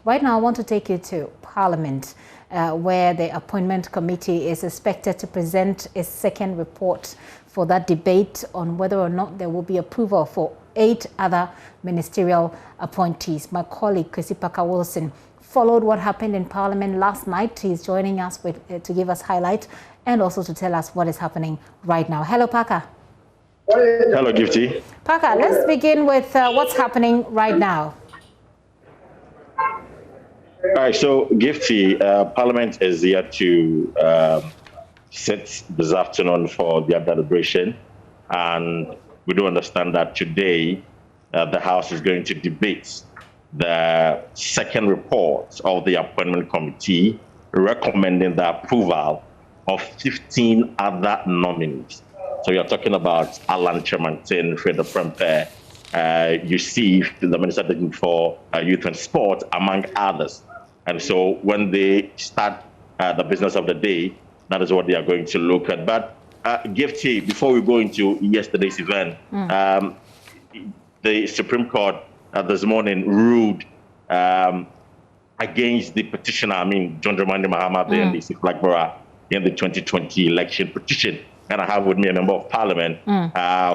Right now, I want to take you to Parliament, where the Appointment Committee is expected to present its second report for that debate on whether or not there will be approval for 8 other ministerial appointees. My colleague, Kwesi Parker-Wilson, followed what happened in Parliament last night. He's joining us to give us highlights and also to tell us what is happening right now. Hello, Parker. Hello, Gifty. Parker, let's begin with what's happening right now. All right, so Gifty, Parliament is here to sit this afternoon for their deliberation, and we do understand that today the House is going to debate the second report of the Appointment Committee recommending the approval of 15 other nominees. So you're talking about Alan Chemantin, Freda Prempe, Yusuf, the Minister for Youth and Sport, among others. And so when they start the business of the day, that is what they are going to look at. But Gifty, before we go into yesterday's event, the Supreme Court this morning ruled against the petitioner, John Dramani Mahama, the NDC Flagborough, in the 2020 election petition. And I have with me a member of Parliament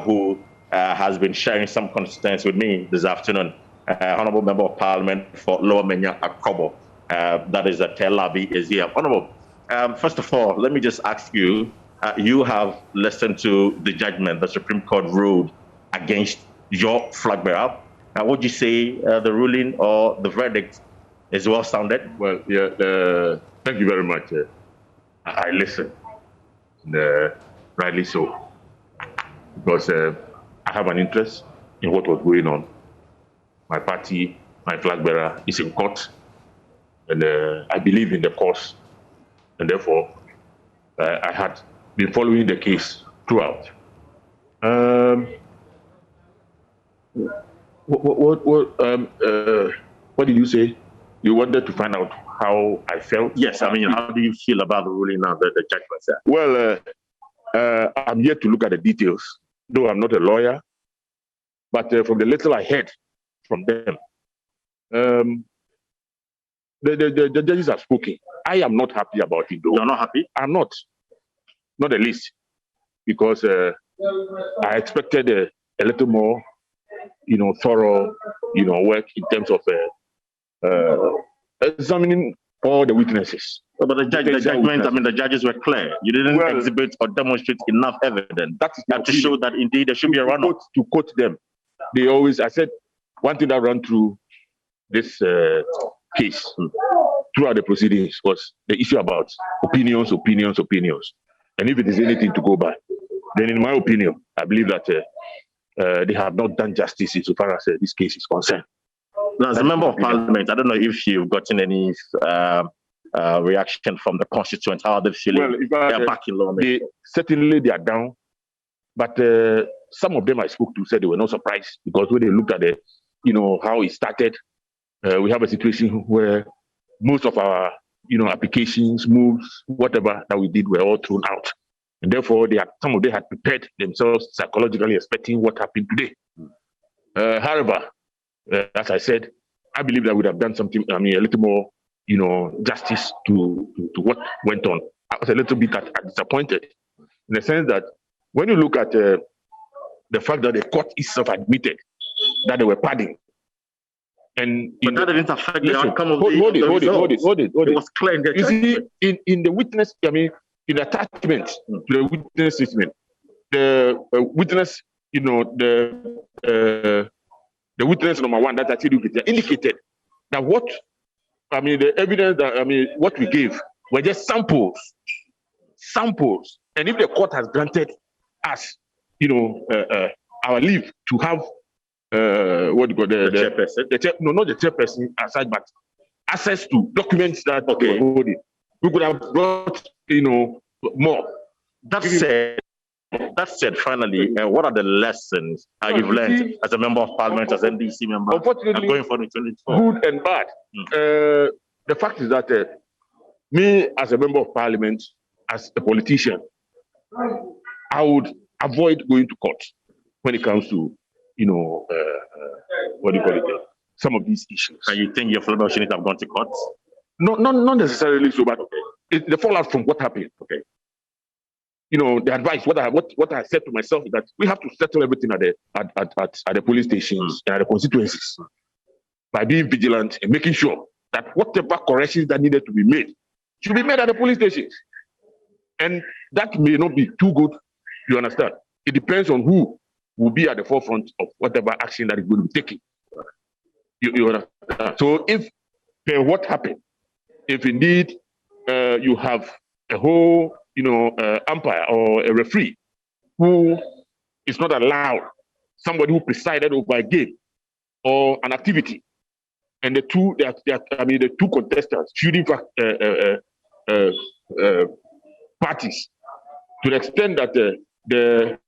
who has been sharing some concerns with me this afternoon. Honourable Member of Parliament for Lower Menya Akobo, that is Tel Aviv, is here. Honourable, first of all, let me just ask you, you have listened to the judgment the Supreme Court ruled against your flag bearer. Would you say the ruling or the verdict is well sounded? Well, yeah, thank you very much. I listened, rightly so, because I have an interest in what was going on. My party, my flag bearer is in court, and I believe in the cause, and therefore I had been following the case throughout. What did you say? You wanted to find out how I felt? Yes, how do you feel about the ruling now, the judgment, sir? Well, I'm yet to look at the details, though I'm not a lawyer. But from the little I heard from them, the judges have spoken. I am not happy about it, though. You're not happy? I'm not the least, because I expected a little more, thorough, work in terms of examining all the witnesses. But the judgment, the judges were clear. You didn't exhibit or demonstrate enough evidence to show that indeed there should be a runoff. To quote them, I said, one thing that ran through this case, throughout the proceedings, was the issue about opinions. And if it is anything to go by, then in my opinion, I believe that they have not done justice insofar as this case is concerned. Now, as a member of Parliament, I don't know if you've gotten any reaction from the constituents, how they're feeling. Well, they're back in London. Certainly they are down, but some of them I spoke to said they were not surprised, because when they looked at how it started, we have a situation where most of our applications, moves, whatever that we did were all thrown out. And therefore, some of them had prepared themselves psychologically, expecting what happened today. However, as I said, I believe that we would have done something, a little more, justice to what went on. I was a little bit disappointed, in the sense that when you look at the fact that the court itself admitted that they were padding, and that didn't affect the outcome of hold it. It was clear in the judgment. You see, in the witness, in the attachment to the witness statement, the witness, the witness number one that actually indicated that the evidence that, what we gave were just samples. And if the court has granted us, our leave to have, the chairperson? Not the chairperson as such, but access to documents that were holding, we could have brought, more. That said, finally, what are the lessons you've learned as a member of Parliament, as NDC member, unfortunately, going for the 2024? Good and bad. The fact is that me, as a member of Parliament, as a politician, I would avoid going to court when it comes to, some of these issues. And you think your fellow shouldn't have gone to court? No, not necessarily so, but the fallout from what happened. Okay. You know, the advice, what I said to myself is that we have to settle everything at the police stations and at the constituencies by being vigilant and making sure that whatever corrections that needed to be made should be made at the police stations. And that may not be too good, you understand. It depends on who will be at the forefront of whatever action that is going to be taken. You understand? So if what happened, if indeed you have a whole, umpire or a referee who is not allowed, somebody who presided over a game or an activity, and the two contestants shooting parties, to the extent that the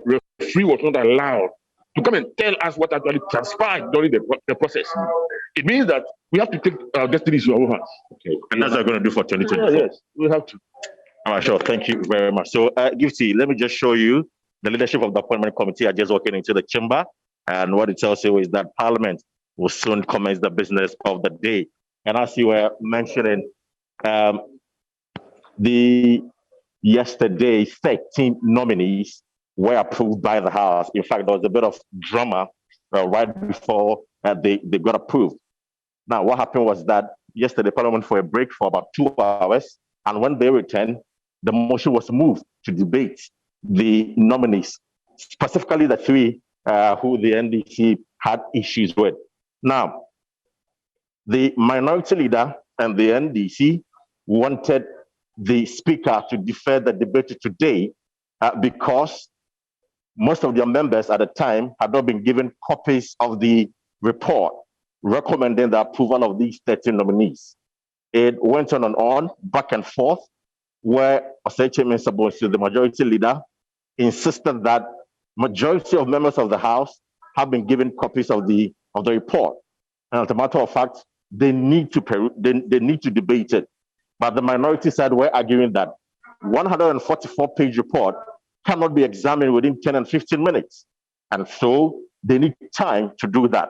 referee was not allowed to come and tell us what actually transpired during the process. It means that we have to take our destiny into our own hands. Okay, and that's what we're going to do for 2024. Yes, we have to. All right, sure. Thank you very much. So, Gifty, let me just show you the leadership of the appointment committee are just walking into the chamber, and what it tells you is that Parliament will soon commence the business of the day. And as you were mentioning, yesterday 13 nominees were approved by the House. In fact, there was a bit of drama right before they got approved. Now, what happened was that yesterday Parliament went for a break for about 2 hours, and when they returned, the motion was moved to debate the nominees, specifically the three who the NDC had issues with. Now, the minority leader and the NDC wanted the speaker to defer the debate to today because most of their members at the time had not been given copies of the report recommending the approval of these 13 nominees. It went on and on, back and forth, where Oseche Mensah, the majority leader, insisted that majority of members of the House have been given copies of the report. And as a matter of fact, they need to debate it. But the minority side were arguing that 144-page report cannot be examined within 10 and 15 minutes. And so they need time to do that.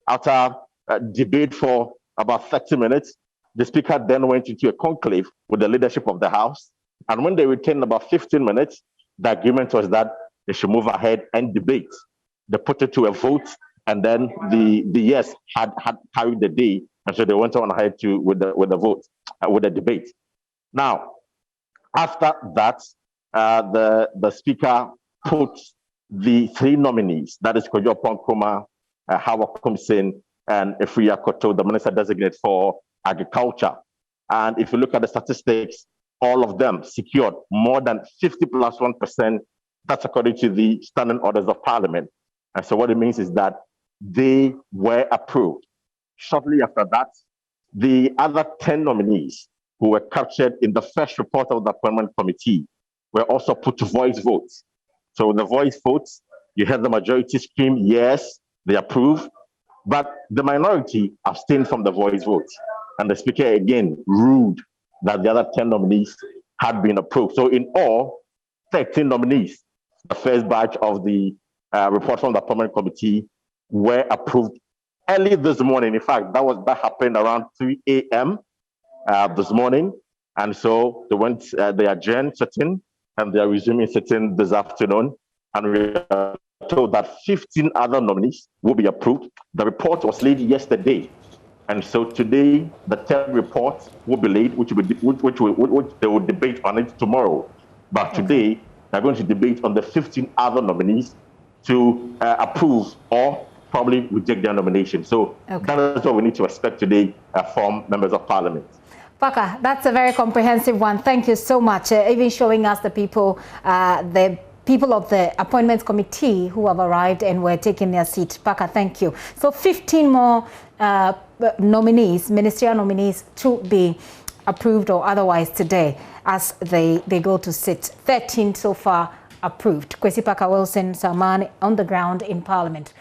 After a debate for about 30 minutes, the speaker then went into a conclave with the leadership of the House. And when they returned about 15 minutes, the agreement was that they should move ahead and debate. They put it to a vote, and then the yes had carried the day. And so they went on ahead with the debate. Now, after that, the speaker put the three nominees, that is Kojo Ponkroma, Hawa Kumsin, and Efria Koto, the minister designate for agriculture. And if you look at the statistics, all of them secured more than 50+1%. That's according to the standing orders of Parliament. And so what it means is that they were approved. Shortly after that, the other 10 nominees who were captured in the first report of the appointment committee were also put to voice votes. So in the voice votes, you heard the majority scream, yes, they approve, but the minority abstained from the voice votes. And the speaker again ruled that the other 10 nominees had been approved. So in all, 13 nominees, the first batch of the report from the appointment committee, were approved early this morning. In fact, that happened around 3 a.m. This morning. And so they adjourned sitting, and they are resuming sitting this afternoon. And we are told that 15 other nominees will be approved. The report was laid yesterday. And so today, the third report will be laid, which they will debate on it tomorrow. But today, they're going to debate on the 15 other nominees to approve or probably reject their nomination. So that is what we need to expect today from members of Parliament. Paka, that's a very comprehensive one. Thank you so much. Even showing us the people of the appointments committee who have arrived and were taking their seat. Paka, thank you. So 15 more nominees, ministerial nominees, to be approved or otherwise today as they go to sit. 13 so far approved. Kwesi Paka Wilson Salman on the ground in Parliament.